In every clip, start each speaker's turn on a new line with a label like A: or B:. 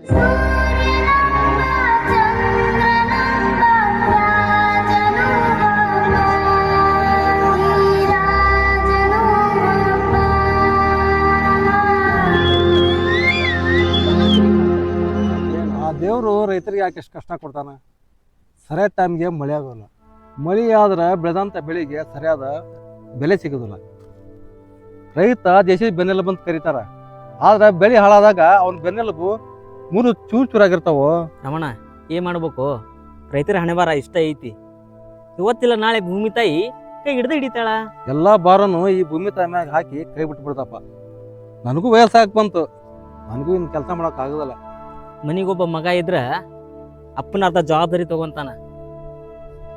A: ದೇವರು ರೈತರಿಗೆ ಯಾಕೆ ಎಷ್ಟು ಕಷ್ಟ ಕೊಡ್ತಾನೆ? ಸರಿಯಾದ ಟೈಮ್ಗೆ ಮಳೆ ಆಗೋಲ್ಲ. ಮಳೆ ಆದ್ರೆ ಬೆಳೆದಂಥ ಬೆಳೆಗೆ ಸರಿಯಾದ ಬೆಲೆ ಸಿಗೋದಿಲ್ಲ. ರೈತ ದೇಶದ ಬೆನ್ನೆಲುಬು ಅಂತ ಕರೀತಾರ. ಆದ್ರೆ ಬೆಳೆ ಹಾಳಾದಾಗ ಅವ್ನ ಬೆನ್ನೆಲುಬು ಮೂರು ಚೂರಾಗಿರ್ತಾವ.
B: ರಮಣ, ಏನ್ ಮಾಡ್ಬೇಕು? ರೈತರ ಹಣೆಬಾರ ಇಷ್ಟ ಐತಿ. ಇವತ್ತಿಲ್ಲ ನಾಳೆ ಭೂಮಿ ತಾಯಿ ಕೈ ಹಿಡ್ದು ಹಿಡಿತಾಳ.
A: ಎಲ್ಲಾ ಬಾರನು ಈ ಭೂಮಿ ತಾಯಿ ಮ್ಯಾಗ ಹಾಕಿ ಕೈ ಬಿಟ್ಟು ಬಿಡ್ತಪ್ಪ. ನನಗೂ ವಯಸ್ಸಾಗಿ ಬಂತು, ನನಗೂ ಇನ್ನು ಕೆಲಸ ಮಾಡಕ್ ಆಗೋದಿಲ್ಲ.
B: ಮನಿಗೊಬ್ಬ ಮಗ ಇದ್ರ ಅಪ್ಪನ ಅರ್ಧ ಜವಾಬ್ದಾರಿ ತಗೊಂತಾನ.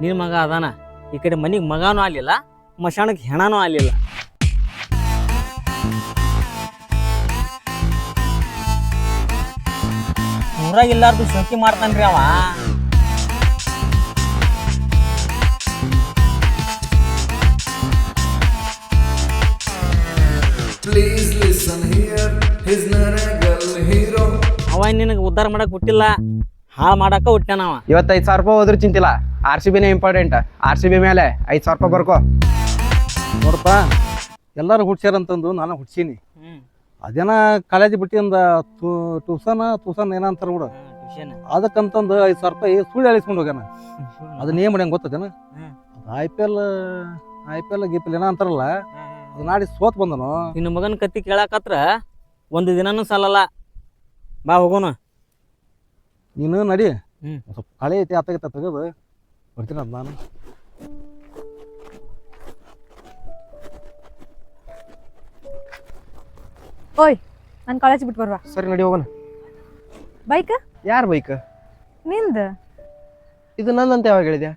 B: ನಿನ್ ಮಗ ಅದಾನ, ಈ ಕಡೆ ಮನಿಗೆ ಮಗನೂ ಆಗ್ಲಿಲ್ಲ, ಮಶಾಣಕ್ಕೆ ಹೆಣನೂ ಆಗ್ಲಿಲ್ಲ. ಊರಾಗಿಲ್ಲಾರ್ದು ಶೋಕಿ ಮಾಡ್ತಾನ್ರಿ ಅವ. ಅವ ನಿನಗೆ ಉದ್ಧಾರ ಮಾಡಕ್ ಹುಟ್ಟಿಲ್ಲ, ಹಾಳು ಮಾಡಾಕ ಹುಟ್ಟ್ಯಾನವ.
C: ಇವತ್ತು 5,000 ರೂಪಾಯಿ ಹೋದ್ರೂ ಚಿಂತಿಲ್ಲ. RCBನೇ ಇಂಪಾರ್ಟೆಂಟ್. RCB ಮೇಲೆ 5,000 ರೂಪಾಯಿ ಬರ್ಕೋ.
A: ನೋಡಪ್ಪ, ಎಲ್ಲರೂ ಹುಡ್ಸ್ಯಾರಂತಂದು ನಾನು ಹುಡ್ಸೀನಿ. ಅದೇನ ಕಾಲೇಜ್ ಬಿಟ್ಟಿಂದ ಟೂಸನ್ ಏನಂತಾರ ನೋಡು, ಅದಕ್ಕಂತಂದು 5,000 ರೂಪಾಯಿ ಸುಳ್ಳು ಹೇಳಿಸ್ಕೊಂಡು ಹೋಗ್ಯಾನ. ಅದನ್ನ ಏನ್ ಮಾಡ್ಯಂಗ ಗೊತ್ತದೇನ? IPL ಗಿಪಿಲ್ ಏನ ಅಂತಾರಲ್ಲ, ಅದು ನಾಡಿ ಸೋತ್ ಬಂದನು.
B: ನಿನ್ನ ಮಗನ ಕತ್ತಿ ಕೇಳಾಕತ್ರ ಒಂದು ದಿನನೂ ಸಾಲಲ್ಲ. ಬಾ ಹೋಗೋಣ.
A: ನೀನು ನಡಿ, ಸ್ವಲ್ಪ ಹಳೆ ಐತಿ ಆತಾಗತ್ತ ತೆಗೆದು ಬರ್ತೀನಿ. ಅದು ನಾನು
D: ಓಯ್, ನಾನು ಕಾಲೇಜ್ ಬಿಟ್ಟು ಬರ್ವಾ.
C: ಸರಿ, ನಡಿ ಹೋಗೋಣ.
D: ಬೈಕ್
C: ಯಾರ ಬೈಕ್?
D: ನಿಂದ.
C: ಇದು ನಂದಂತ ಯಾವಾಗ ಹೇಳಿದ್ಯಾ?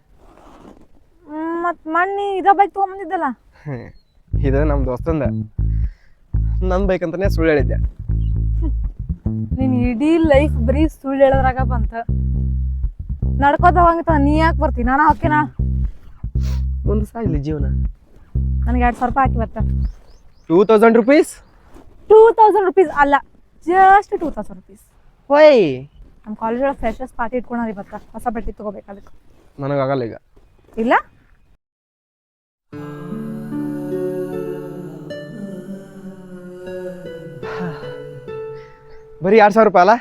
D: ಮತ್ ಮಣ್ಣಿ ಇದ ಬೈಕ್ ತಗೊಂಬಂದಿದ್ದಲ್ಲ.
C: ಇದು ನಮ್ಮ ದೋಸ್ತಂದ. ನನ್ನ ಬೈಕ್ ಅಂತಾನೆ ಸುಳ್ಳು ಹೇಳಿದ್ದೆ.
D: ನೀನ್ ಇಡೀ ಲೈಫ್ ಬರೀ ಸುಳ್ಳು ಹೇಳೋದ್ರಾಗ ಬಂತ. ನಡ್ಕೋತ ಹೋಗಿತ್ತ, ನೀ ಯಾಕೆ ಬರ್ತಿ? ನಾನು ಹಾಕಿನ
C: ಒಂದು ಸಾಯಿಲಿ ಜೀವನ.
D: ನನಗೆ 2,000 ರೂಪಾಯಿ ಹಾಕಿ ಬರ್ತ.
C: 2,000 ರೂಪೀಸ್?
D: 2,000 ರೂಪೀಸ್ ಅಲ್ಲ, ಜಸ್ಟ್ 2,000 ರೂಪೀಸ್.
C: ಹೋಯ್,
D: ನಮ್ಮ ಕಾಲೇಜ್ ಒಳಗೆ ಫ್ರೆಶರ್ಸ್ ಪಾರ್ಟಿ ಇಟ್ಕೊಂಡ್ರಿ ಇವತ್ತ. ಹೊಸ ಬಟ್ಟೆ ತಗೋಬೇಕು. ಅದಕ್ಕೆ
C: ನನಗಾಗಲ್ಲ ಈಗ.
D: ಇಲ್ಲ,
C: ಬರೀ 2,000 ರೂಪಾಯಿ ಅಲ್ಲ?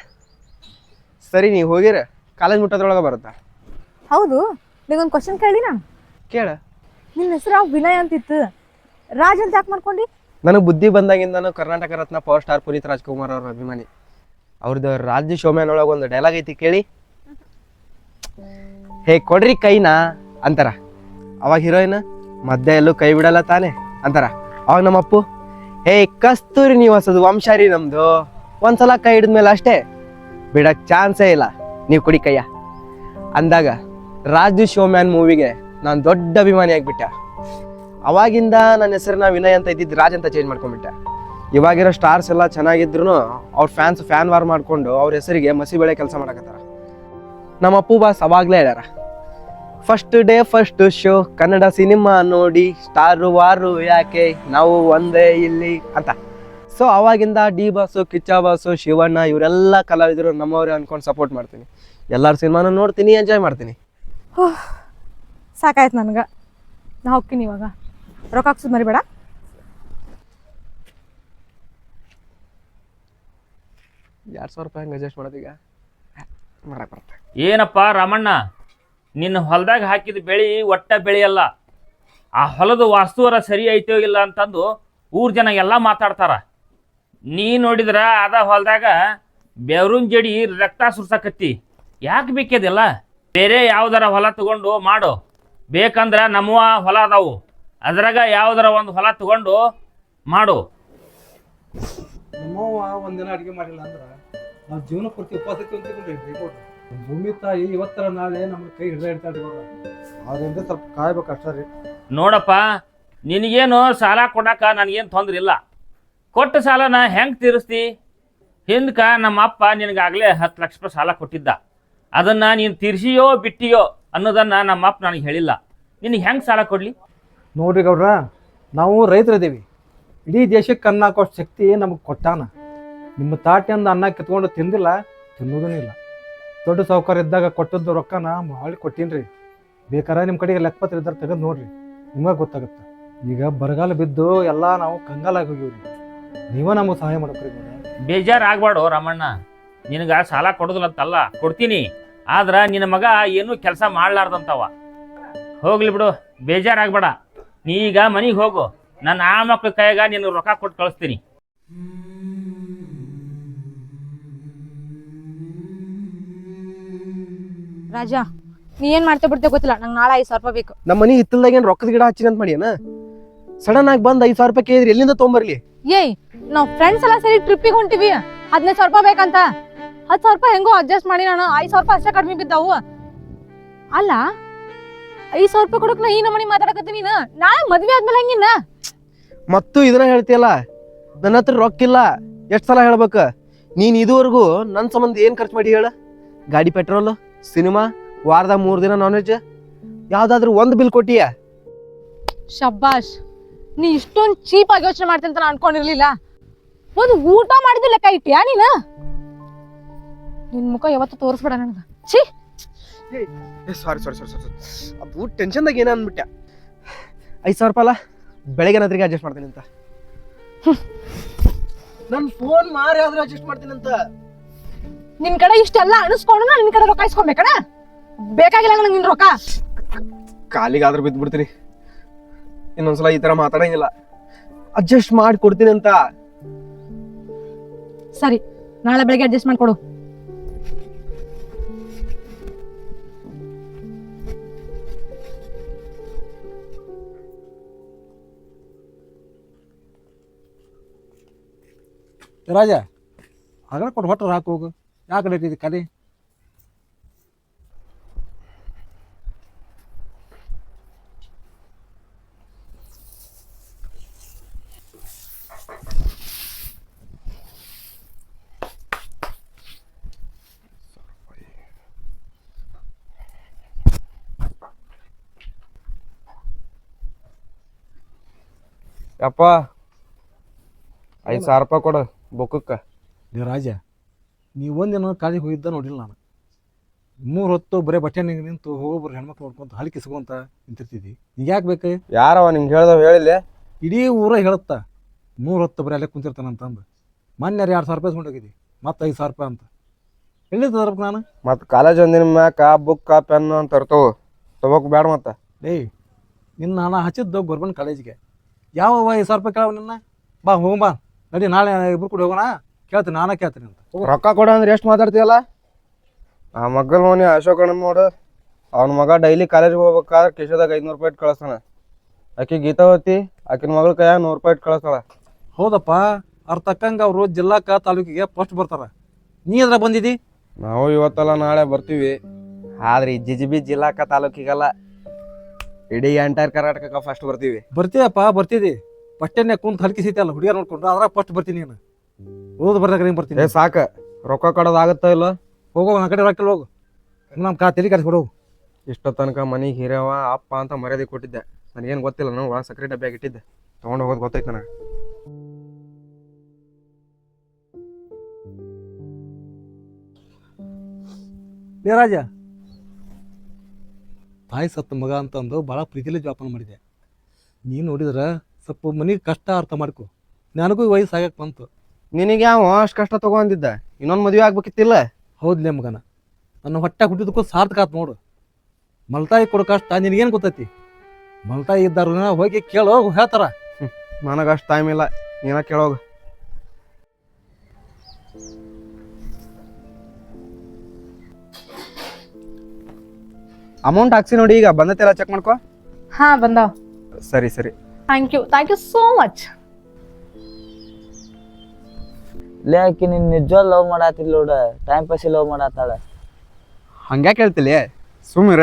C: ಸರಿ, ನೀವು ಹೋಗಿರ ಕಾಲೇಜ್ ಮುಟ್ಟೋದ್ರೊಳಗೆ ಬರುತ್ತಾ?
D: ಹೌದು. ನಿಗೊಂದು ಕ್ವಶನ್ ಕೇಳಿ. ನಾನು
C: ಕೇಳ.
D: ನಿನ್ನ ಹೆಸರು ವಿನಯ್ ಅಂತಿತ್ತು, ರಾಜ್ ಅಂತ ಯಾಕೆ ಮಾಡ್ಕೊಂಡಿ?
C: ನನಗೆ ಬುದ್ಧಿ ಬಂದಾಗಿಂದ ಕರ್ನಾಟಕ ರತ್ನ ಪವರ್ ಸ್ಟಾರ್ ಪುನೀತ್ ರಾಜ್ಕುಮಾರ್ ಅವ್ರ ಅಭಿಮಾನಿ. ಅವ್ರದ್ದು ರಾಜ್ಯ ಶೋಮ್ಯಾನ್ ಒಳಗೆ ಒಂದು ಡೈಲಾಗ್ ಐತಿ, ಕೇಳಿ. ಹೇ ಕೊಡ್ರಿ ಕೈನಾ ಅಂತಾರ. ಅವಾಗ ಹೀರೋಯಿನ್ ಮಧ್ಯೆ ಎಲ್ಲೂ ಕೈ ಬಿಡಲ್ಲ ತಾನೆ ಅಂತಾರ. ಅವಾಗ ನಮ್ಮಪ್ಪು, ಹೇ ಕಸ್ತೂರಿ ನಿವಾಸದ ವಂಶಾರಿ ನಮ್ದು, ಒಂದ್ಸಲ ಕೈ ಹಿಡಿದ್ಮೇಲೆ ಅಷ್ಟೇ ಬಿಡಕ್ ಚಾನ್ಸೇ ಇಲ್ಲ, ನೀವು ಕುಡಿ ಕೈಯ ಅಂದಾಗ ರಾಜು ಶೋಮ್ಯಾನ್ ಮೂವಿಗೆ ನಾನು ದೊಡ್ಡ ಅಭಿಮಾನಿ ಆಗ್ಬಿಟ್ಟೆ. ಅವಾಗಿಂದ ನನ್ನ ಹೆಸರನ್ನ ವಿನಯ್ ಅಂತ ಇದ್ದಿದ್ದು ರಾಜ್ ಅಂತ ಚೇಂಜ್ ಮಾಡ್ಕೊಂಡ್ಬಿಟ್ಟೆ. ಇವಾಗಿರೋ ಸ್ಟಾರ್ಸ್ ಎಲ್ಲ ಚೆನ್ನಾಗಿದ್ರು ಅವ್ರ ಫ್ಯಾನ್ ವಾರ್ ಮಾಡ್ಕೊಂಡು ಅವ್ರ ಹೆಸರಿಗೆ ಮಸಿ ಬೆಳೆ ಕೆಲಸ ಮಾಡಕತ್ತಾರ. ನಮ್ಮ ಅಪ್ಪು ಬಾಸ್ ಅವಾಗ್ಲೇ ಹೇಳ್ಯಾರ, first day first show Kannada cinema ನೋಡಿ, ಸ್ಟಾರು ವಾರು ಯಾಕೆ ನಾವು ಒಂದೇ ಇಲ್ಲಿ ಅಂತ. ಸೊ ಅವಾಗಿಂದ D boss, Kiccha boss, Shivanna ಇವರೆಲ್ಲ ಕಲಾವಿದರು ನಮ್ಮವ್ರೆ ಅನ್ಕೊಂಡು ಸಪೋರ್ಟ್ ಮಾಡ್ತೀನಿ. ಎಲ್ಲರ ಸಿನಿಮಾನು ನೋಡ್ತೀನಿ, ಎಂಜಾಯ್ ಮಾಡ್ತೀನಿ.
D: ಸಾಕಾಯ್ತು ನನಗೆ. ನಾ ಹೋಗ್ತೀನಿ ಇವಾಗ. ರೊಕ್ಕ ಹಾಕ್ಸೋದು ಮರಿಬೇಡ.
C: ₹2,000 ಹೆಂಗೆ ಅಡ್ಜಸ್ಟ್ ಮಾಡೋದೀಗ? ಮಾಡಕ್ಕೆ ಬರುತ್ತೆ.
E: ಏನಪ್ಪ ರಾಮಣ್ಣ, ನಿನ್ನ ಹೊಲದಾಗ ಹಾಕಿದ ಬೆಳೆ ಒಟ್ಟ ಬೆಳೆಯಲ್ಲ. ಆ ಹೊಲದ ವಾಸ್ತುವರ ಸರಿ ಐತೋ ಇಲ್ಲ ಅಂತಂದು ಊರ್ ಜನ ಎಲ್ಲ ಮಾತಾಡ್ತಾರ. ನೀ ನೋಡಿದ್ರ ಅದ ಹೊಲದಾಗ ಬೆವರಿನ ಜಡಿ ರಕ್ತ ಸುರ್ಸಕತ್ತಿ. ಯಾಕೆ ಬೇಕಿದೆಲ್ಲ? ಬೇರೆ ಯಾವ್ದಾರ ಹೊಲ ತಗೊಂಡು ಮಾಡು. ಬೇಕಂದ್ರೆ ನಮ್ಮ ಹೊಲ ಅದಾವು, ಅದ್ರಾಗ ಯಾವ್ದಾರ ಒಂದು ಹೊಲ ತಗೊಂಡು ಮಾಡು.
A: ನಮ್ಮವ್ವ ಒಂದಿನ ಅಡುಗೆ ಮಾಡಿಲ್ಲ ಅಂದ್ರೆ ನಾವು ಜೀವನ ಪೂರ್ತಿ ಉಪವಾಸ ತಿಂತೀವಿ. ಭೂಮಿ ತಾಯಿ ಇವತ್ತರ ನಾಳೆ ನಮ್ಗೆ ಕೈ ಹಿಡ್ತಾಳ್ರಿ. ಅದರಿಂದ ಸ್ವಲ್ಪ ಕಾಯ್ಬೇಕು ಅಷ್ಟೇ ರೀ.
E: ನೋಡಪ್ಪ, ನಿನಗೇನು ಸಾಲ ಕೊಡಾಕ ನನಗೇನು ತೊಂದ್ರೆ ಇಲ್ಲ. ಕೊಟ್ಟ ಸಾಲನ ಹೆಂಗೆ ತೀರಿಸ್ತಿ? ಹಿಂದಕ ನಮ್ಮ ಅಪ್ಪ ನಿನಗಾಗಲೇ 10 ಲಕ್ಷ ರೂಪಾಯಿ ಸಾಲ ಕೊಟ್ಟಿದ್ದ. ಅದನ್ನು ನೀನು ತೀರಿಸಿಯೋ ಬಿಟ್ಟಿಯೋ ಅನ್ನೋದನ್ನು ನಮ್ಮ ಅಪ್ಪ ನನಗೆ ಹೇಳಿಲ್ಲ. ನಿನಗೆ ಹೆಂಗೆ ಸಾಲ ಕೊಡಲಿ?
A: ನೋಡ್ರಿ ಗೌಡ್ರ, ನಾವು ರೈತರಿದ್ದೀವಿ. ಇಡೀ ದೇಶಕ್ಕೆ ಅನ್ನ ಹಾಕೋಷ್ಟು ಶಕ್ತಿ ನಮಗೆ ಕೊಟ್ಟಾನ. ನಿಮ್ಮ ತಾಟಿಯಿಂದ ಅನ್ನ ಕಿತ್ಕೊಂಡು ತಿಂದಿಲ್ಲ, ತಿನ್ನೋದೂ ಇಲ್ಲ. ದೊಡ್ಡ ಸಾಹುಕಾರ ಇದ್ದಾಗ ಕೊಟ್ಟದ್ದು ರೊಕ್ಕನ ಮಾಡಿ ಕೊಟ್ಟೀನಿ ರೀ. ಬೇಕಾರೆ ನಿಮ್ಮ ಕಡೆಗೆ ಲೆಕ್ಕಪತ್ರ ಇದ್ದಾರೆ ತೆಗೆದು ನೋಡ್ರಿ, ನಿಮಗೆ ಗೊತ್ತಾಗುತ್ತೆ. ಈಗ ಬರಗಾಲ ಬಿದ್ದು ಎಲ್ಲ ನಾವು ಕಂಗಾಲಾಗಿ ಹೋಗಿವ್ರಿ. ನೀವೇ ನಮಗೆ ಸಹಾಯ ಮಾಡ್ಬೇಕ್ರಿ ಗೌಡ.
E: ಬೇಜಾರಾಗ್ಬೇಡು ರಮಣ್ಣ, ನಿನಗೆ ಸಾಲ ಕೊಡೋದಿಲ್ಲಂತಲ್ಲ, ಕೊಡ್ತೀನಿ. ಆದ್ರೆ ನಿನ್ನ ಮಗ ಏನೂ ಕೆಲಸ ಮಾಡ್ಲಾರ್ದಂತವ. ಹೋಗ್ಲಿ ಬಿಡು, ಬೇಜಾರಾಗ್ಬೇಡ. ನೀ ಈಗ ಮನೆಗೆ ಹೋಗು, ನನ್ನ ಆ ಮಕ್ಳ ಕೈಯಾಗ ನಿನಗೆ ರೊಕ್ಕ ಕೊಟ್ಟು ಕಳಿಸ್ತೀನಿ.
D: ರಾಜಾ, ನೀ ಏನ್ ಮಾಡ್ತಾ ಬಿಡ್ತೇ ಗೊತ್ತಿಲ್ಲ, ನಂಗೆ ನಾಳೆ 5,000 ರೂಪಾಯಿ ಬೇಕು.
C: ನಮ್ಮ ಮನೆ ಹಿತ್ತಲ್ದಾಗ ಏನು ರೊಕ್ಕದ ಗಿಡ ಹಚ್ಚಿನ ಅಂತ ಮಾಡ್ಯಾನ. ಸಡನ್ ಆಗಿ ಬಂದು 5,000 ರೂಪಾಯಿ ಕೇಳಿದ್ರಿ, ಎಲ್ಲಿಂದ ತೊಗೊಂಬರ್ಲಿ?
D: ಏಯ್, ನಾವ್ ಫ್ರೆಂಡ್ಸ್ ಎಲ್ಲ ಸೇರಿ ಟ್ರಿಪ್ಪಿಗೆ ಹೊಂಟಿವಿ. 15,000 ರೂಪಾಯಿ ಬೇಕಂತ. 10,000 ರೂಪಾಯಿ ಹೆಂಗೋ ಅಡ್ಜಸ್ಟ್ ಮಾಡಿ ನಾನು 5,000 ರೂಪಾಯಿ ಅಷ್ಟೇ ಕಡಿಮೆ ಬಿದ್ದಾವು. ಅಲ್ಲ, 5,000 ರೂಪಾಯಿ ಕೊಡಕ್ ನಾ ಈ ನಮ್ಮನಿ ಮಾತಾಡಕತ್ತೀನಿ. ನಾಳೆ ಮದ್ವೆ ಆದ್ಮೇಲೆ ಹೆಂಗಿನ್ನ?
C: ಮತ್ತು ಇದನ್ನ ಹೇಳ್ತೀಯಲ್ಲ, ನನ್ನ ಹತ್ರ ರೊಕ್ಕ ಇಲ್ಲ. ಎಷ್ಟು ಸಲ ಹೇಳ್ಬೇಕು? ನೀನು ಇದುವರೆಗೂ ನನ್ನ ಸಂಬಂಧ ಏನು ಖರ್ಚು ಮಾಡಿ ಹೇಳ? ಗಾಡಿ ಪೆಟ್ರೋಲ್, ಸಿನಿಮಾ, ವಾರದಾಗ 3 ದಿನ ನಾನ್ ವೆಜ್, ಯಾವ್ದಾದ್ರು ಒಂದು ಬಿಲ್ ಕೊಟ್ಟಿಯ?
D: ಶಬ್ಬಾಷ್, ನೀ ಇಷ್ಟೊಂದು ಚೀಪ್ ಆಗಿ ಯೋಚನೆ ಮಾಡ್ತೀನಿ ಅಂತ ನಾನು ಅನ್ಕೊಂಡಿರ್ಲಿಲ್ಲ. ಒಂದು ಊಟ ಮಾಡಿದ ಲೆಕ್ಕ ಇಟ್ಟಿಯಾ ನೀನು? ನಿನ್ ಮುಖ ಯಾವತ್ತೂ ತೋರಿಸ್ಬೇಡ ನನಗ. ಛೀ,
C: ಸಾರಿ ಅದು ಟೆನ್ಷನ್ದಾಗ ಏನ ಅಂದ್ಬಿಟ್ಟ. 5,000 ರೂಪಾಯಿ ಅಲ್ಲ, ಬೆಳಗ್ಗೆ ರಾತ್ರಿಗೆ ಅಡ್ಜಸ್ಟ್ ಮಾಡ್ತೀನಿ ಅಂತ. ನನ್ನ ಫೋನ್ ಮಾರಿ ಆದ್ರೂ ಅಡ್ಜಸ್ಟ್ ಮಾಡ್ತೀನಿ ಅಂತ.
D: ನಿನ್ ಕಡೆ ಇಷ್ಟೆಲ್ಲ ಅಣಿಸ್ಕೊಂಡು ನಾನು ನಿನ್ ಕಡೆ ರೊಕ್ಕ ಇಸ್ಕೊಬೇಕಣ? ಬೇಕಾಗಿಲ್ಲ ನನಗೆ ನಿನ್ ರೊಕ್ಕ.
C: ಕಾಲಿಗಾದ್ರೂ ಬಿದ್ದು ಬಿಡ್ತೀನಿ. ಇನ್ನೊಂದ್ಸಲ ಈ ತರ ಮಾತಾಡಂಗಿಲ್ಲ. ಅಡ್ಜಸ್ಟ್ ಮಾಡಿ ಕೊಡ್ತೀನಿ ಅಂತ.
D: ಸರಿ, ನಾಳೆ ಬೆಳಗ್ಗೆ ಅಡ್ಜಸ್ಟ್ ಮಾಡ್ಕೊಡು.
A: ರಾಜ, ಆಗಲ್ಲ ಕೊಟ್ಟು ಹೊಟ್ಟರು ಹಾಕಿ ಹೋಗು. ಯಾಕೆ ಇಟ್ಟಿದ್ದಿ ಕಲಿ?
C: ಯಪ್ಪ, 5,000 ರೂಪಾಯಿ ಕೊಡು ಬುಕ್ಕಕ್ಕೆ.
A: ರಾಜ, ನೀವು ಒಂದಿನ ಕಾಲೇಜಿಗೆ ಹೋಗಿದ್ದ ನೋಡಿಲ್ಲ ನಾನು. 3 ಹೊತ್ತು ಬರೀ ಬಟ್ಟೆ ನಿಂತು ಹೋಗೋಬ್ರು ಹೆಣ್ಮಕ್ಳು ನೋಡ್ಕೊಂತ ಹಳಿ ಕಿಸ್ಕೊಂತ ನಿಂತಿರ್ತಿದ್ದಿ. ಈಗ ಯಾಕೆ ಬೇಕು?
C: ಯಾರವ ನಿಂಗೆ ಹೇಳ್ದವ್ ಹೇಳಿಲ್ಲ?
A: ಇಡೀ ಊರ ಹೇಳುತ್ತಾ 3 ಹೊತ್ತು ಬರೀ ಅಲ್ಲೇ ಕುಂತಿರ್ತಾನಂತಂದು. ಮೊನ್ನೆ 2,000 ರೂಪಾಯಿ ತೊಗೊಂಡೋಗಿದ್ದಿ, ಮತ್ತೆ 5,000 ರೂಪಾಯಿ ಅಂತ. ಎಲ್ಲಿ ತರ್ಬೇಕು ನಾನು?
C: ಮತ್ತು ಕಾಲೇಜ್ ಒಂದಿನ ಮ್ಯಾಕ ಬುಕ್ಕ ಪೆನ್ ಅಂತ ತರ್ತವು, ತಗೋಕ್ ಬೇಡ ಮತ್ತೆ.
A: ಏಯ್, ನಿನ್ನ ನಾನು ಹಚ್ಚಿದ್ದು ಗೌರ್ಮೆಂಟ್ ಕಾಲೇಜಿಗೆ. ಯಾವ 5,000 ರೂಪಾಯಿ ಕೇಳವ ನಿನ್ನ? ಬಾ ಹೋಗ ಬಾ, ನಡಿ, ನಾಳೆ ಇಬ್ರು ಕೂಡ ಹೋಗೋಣ. ಕೇಳ್ತೀನಿ, ನಾನೇ ಕೇಳ್ತೀನಿ ಅಂತ.
C: ರೊಕ್ಕ ಕೊಡ ಅಂದ್ರೆ ಎಷ್ಟು ಮಾತಾಡ್ತೀಯಲ್ಲ? ಆ ಮಗ್ಗಲ್ ಮನೆ ಅಶೋಕಣ್ಣ ನೋಡು, ಅವ್ನ ಮಗ ಡೈಲಿ ಕಾಲೇಜ್ಗೆ ಹೋಗ್ಬೇಕಾದ್ರೆ ಕಿಶದಾಗ 500 ರೂಪಾಯಿ ಇಟ್ಟು ಕಳಿಸ್ತಾನ. ಆಕಿ ಗೀತಾವತಿ, ಆಕಿನ ಮಗಳ ಕೈಯಾಗ 100 ರೂಪಾಯಿ ಇಟ್ಟು ಕಳಿಸ್ತಾಳ.
A: ಹೌದಪ್ಪ, ಅವ್ರ ತಕ್ಕಂಗೆ ಅವರು ಜಿಲ್ಲಾಕ ತಾಲೂಕಿಗೆ ಫಸ್ಟ್ ಬರ್ತಾರ. ನೀ ಎದ್ರ ಬಂದಿದ್ದಿ?
C: ನಾವು ಇವತ್ತಲ್ಲ ನಾಳೆ ಬರ್ತೀವಿ. ಆದ್ರೆ ಈ ಜಿಜಿಬಿ ಜಿಲ್ಲಾಕ ತಾಲೂಕಿಗಲ್ಲ, ಇಡೀ ಎಂಟೈರ್ ಕರ್ನಾಟಕಕ್ಕೆ ಫಸ್ಟ್ ಬರ್ತೀವಿ.
A: ಬರ್ತೀಯಪ್ಪ, ಬರ್ತಿದ್ದಿ. ಬಟ್ಟೆನೆ ಕುಂತ ಹಲ್ಕಿಸೈತಲ್ಲ ಹುಡುಗಿಯರ್ ನೋಡ್ಕೊಂಡ್ರೆ ಅದ್ರಾಗ ಫಸ್ಟ್ ಬರ್ತೀನಿ. ನೀನು ಓದ್ ಬರ್ದಾಗ ನೀನು ಬರ್ತೀನಿ.
C: ಏ ಸಾಕ, ರೊಕ್ಕ ಕೊಡೋದಾಗತ್ತ ಇಲ್ಲ?
A: ಹೋಗೋ, ನನ್ನ ಕಡೆ ರೊಕ್ಕ ಹೋಗು. ನಮ್ಮ ತಲೆ ಕರೆಸ್ಬಿಡು.
C: ಇಷ್ಟ ತನಕ ಮನೆಗೆ ಹಿರಿಯವ ಅಪ್ಪ ಅಂತ ಮರ್ಯಾದೆ ಕೊಟ್ಟಿದ್ದೆ. ನನಗೇನು ಗೊತ್ತಿಲ್ಲ, ನಾನು ಒಳಗೆ ಸಕ್ರೆ ಡಬ್ಬ್ಯಾಗ ಇಟ್ಟಿದ್ದೆ. ತೊಗೊಂಡು ಹೋಗೋದು ಗೊತ್ತೈತೆ ನನಗೆ.
A: ಲೇ ರಾಜ, ತಾಯಿ ಸತ್ತ ಮಗ ಅಂತಂದು ಭಾಳ ಪ್ರೀತಿಲಿ ಜೋಪಾನ ಮಾಡಿದೆ. ನೀನು ನೋಡಿದ್ರೆ ಸ್ವಲ್ಪ ಮನೆಗೆ ಕಷ್ಟ ಅರ್ಥ ಮಾಡ್ಕೊ. ನನಗೂ ವಯಸ್ಸು ಆಗಕ್ಕೆ ಬಂತು.
C: ನಿನಗೆ ಯಾವ ಅಷ್ಟು ಕಷ್ಟ ತಗೊಂಡಿದ್ದ? ಇನ್ನೊಂದು ಮದುವೆ ಆಗ್ಬೇಕಿತ್ತಿಲ್ಲ?
A: ಹೌದ್ಲೇ ಮಗನ, ನನ್ನ ಹೊಟ್ಟೆ ಹುಟ್ಟಿದಕ್ಕೂ ಸಾರ್ಥಕ ಆತು ನೋಡು. ಮಲ್ತಾಯಿ ಕೊಡೋ ಕಷ್ಟ ನಿನಗೇನು ಗೊತ್ತೈತಿ? ಮಲ್ತಾಯಿ ಇದ್ದಾರ ಹೋಗಿ ಕೇಳೋ, ಹೇಳ್ತಾರ.
C: ನನಗೆ ಅಷ್ಟು ಟೈಮ್ ಇಲ್ಲ, ನೀನ ಕೇಳೋಗ. ಅಮೌಂಟ್ ಹಾಕ್ಸಿ ನೋಡಿ, ಈಗ ಬಂದತ್ತೆಲ್ಲ ಚೆಕ್ ಮಾಡ್ಕೊ.
D: ಹಾ, ಬಂದಾವ್.
C: ಸರಿ ಸರಿ,
D: ಥ್ಯಾಂಕ್ ಯು ಸೋ ಮಚ್.
B: ಲೇ, ಆಕಿ ನಿನ್ ನಿಜವಾಗ್ ಲವ್ ಮಾಡಾತಿಲ್ಲ ನೋಡ, ಟೈಮ್ ಪಾಸ್ ಲವ್ ಮಾಡಾತಾಳ.
C: ಹಂಗ್ಯಾಕೆ ಹೇಳ್ತಿಲ್ಲ? ಸುಮ್ಮಿರ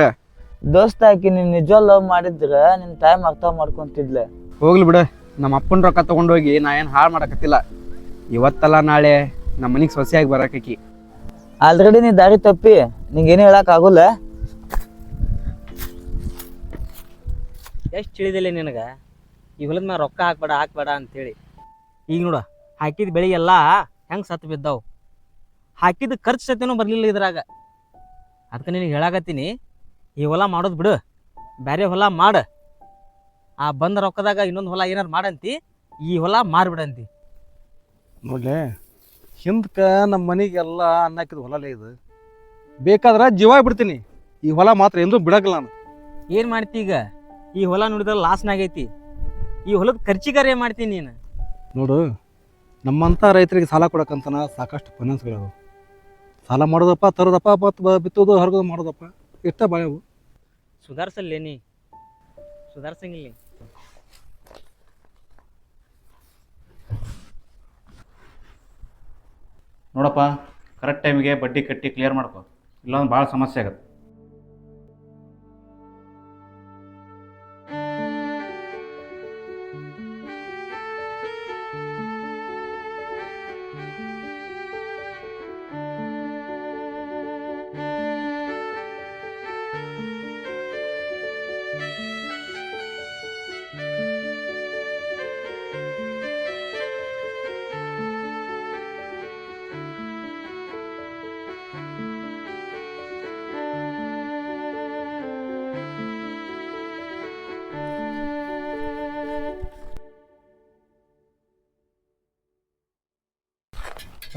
B: ದೋಸ್ತ, ಆಕಿ ನಿನ್ ನಿಜವಾಗ್ ಲವ್ ಮಾಡಿದ್ರ ನಿನ್ ಟೈಮ್ ಅರ್ಥ ಮಾಡ್ಕೊಂತಿದ್ಲ.
C: ಹೋಗ್ಲಿ ಬಿಡ, ನಮ್ಮ ಅಪ್ಪನ ರೊಕ್ಕ ತಗೊಂಡೋಗಿ ನಾ ಏನು ಹಾಳು ಮಾಡಕತ್ತಿಲ್ಲ. ಇವತ್ತಲ್ಲ ನಾಳೆ ನಮ್ಮ ಮನೆಗೆ ಸೊಸೆಯಾಗಿ ಬರಕಿ.
B: ಆಲ್ರೆಡಿ ನೀ ದಾರಿ ತಪ್ಪಿ, ನಿಂಗೇನು ಹೇಳಕ್ ಆಗುಲ್ಲ. ಎಷ್ಟು ತಿಳಿದಿಲ್ಲ ನಿನಗ ಈ ಹೊಲದ ಮ್ಯಾಗ ರೊಕ್ಕ ಹಾಕ್ಬೇಡ ಅಂತೇಳಿ. ಈಗ ನೋಡ, ಹಾಕಿದ ಬೆಳೆ ಎಲ್ಲ ಹೆಂಗೆ ಸತ್ತು ಬಿದ್ದಾವು. ಹಾಕಿದ ಖರ್ಚು ಸತ್ಯನೂ ಬರಲಿಲ್ಲ ಇದ್ರಾಗ. ಅದಕ್ಕೆ ನಿನಗೆ ಹೇಳಾಕತ್ತೀನಿ, ಈ ಹೊಲ ಮಾಡೋದು ಬಿಡು, ಬೇರೆ ಹೊಲ ಮಾಡು. ಆ ಬಂದ ರೊಕ್ಕದಾಗ ಇನ್ನೊಂದು ಹೊಲ ಏನಾರು ಮಾಡಂತಿ, ಈ ಹೊಲ ಮಾರ್ಬಿಡಂತಿ.
A: ನೋಡ್ಲೆ, ಹಿಂದಕ್ಕೆ ನಮ್ಮ ಮನೆಗೆಲ್ಲ ಅನ್ನ ಹಾಕಿದ ಹೊಲಲೇ ಇದು. ಬೇಕಾದ್ರೆ ಜೀವ ಬಿಡ್ತೀನಿ, ಈ ಹೊಲ ಮಾತ್ರ ಎಂದೂ ಬಿಡಕಲ್ಲ ನಾನು.
B: ಏನು ಮಾಡ್ತಿ ಈಗ? ಈ ಹೊಲ ನೋಡಿದ್ರೆ ಲಾಸ್ನಾಗೈತಿ. ಈ ಹೊಲದ ಖರ್ಚಿಗಾರ ಏನು ಮಾಡ್ತೀನಿ ನೀನು?
A: ನೋಡು, ನಮ್ಮಂಥ ರೈತರಿಗೆ ಸಾಲ ಕೊಡಕ್ಕಂತನ ಸಾಕಷ್ಟು ಫೈನಾನ್ಸ್ಗಳವು. ಸಾಲ ಮಾಡೋದಪ್ಪ, ತರೋದಪ್ಪ, ಮತ್ತು ಬಿತ್ತೋದು ಹರಗೋದು ಮಾಡೋದಪ್ಪ, ಇಷ್ಟ ಬಾಳೆವು.
B: ಸುಧಾರಿಸಲ್ಲೇನಿ, ಸುಧಾರಿಸಂಗಿಲ್ಲ.
F: ನೋಡಪ್ಪ, ಕರೆಕ್ಟ್ ಟೈಮಿಗೆ ಬಡ್ಡಿ ಕಟ್ಟಿ ಕ್ಲಿಯರ್ ಮಾಡ್ಕೊ, ಇಲ್ಲೊಂದು ಭಾಳ ಸಮಸ್ಯೆ ಆಗತ್ತೆ.